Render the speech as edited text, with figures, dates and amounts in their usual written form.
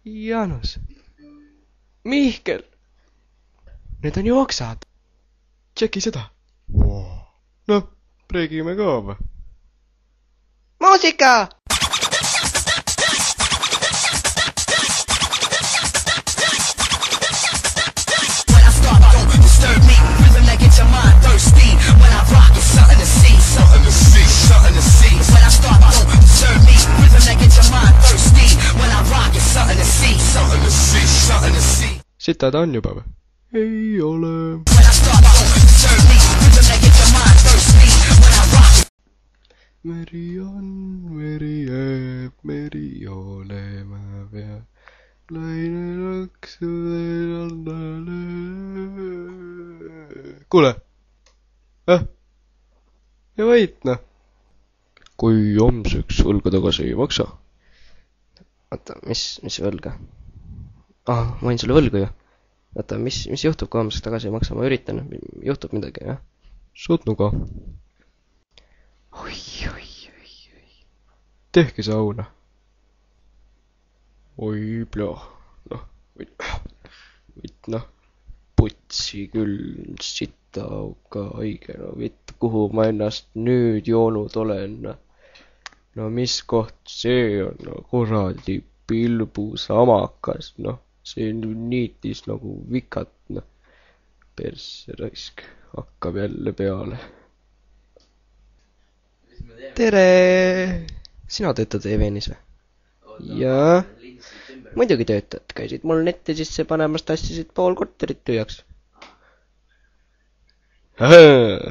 Jaanus. Mihkel. Need on ju oksad. Tšeki seda. Noh, räägime ka või? Muusika! Sita ta on juba või? Ei ole. Meri on, meri jääb, meri olema peab. Laine laksudel annale. Kuule! Ja võit, noh. Kui homseks võlga tagasi ei maksa. Oota, mis võlga? Ma võin sulle võlgu ju. Oota, mis juhtub, kui homseks tagasi ei maksa? Ma üritan. Juhtub midagi, jah? Saad nuga. Oi. Tehke sauna. Oi, ploh. Noh, võit, noh. Putsi küll, sita auka haige, no vitt, kuhu ma ennast nüüd joonud olen. No mis koht see on, no kuradi pilbu samakas, noh. See niitis nagu vikat, noh. Persse raisk hakkab jälle peale. Tere! Sina töötad Evenis või? Jaa. Muidugi töötad, käisid mul netti sisse panemas, tassisid pool korterit tühjaks.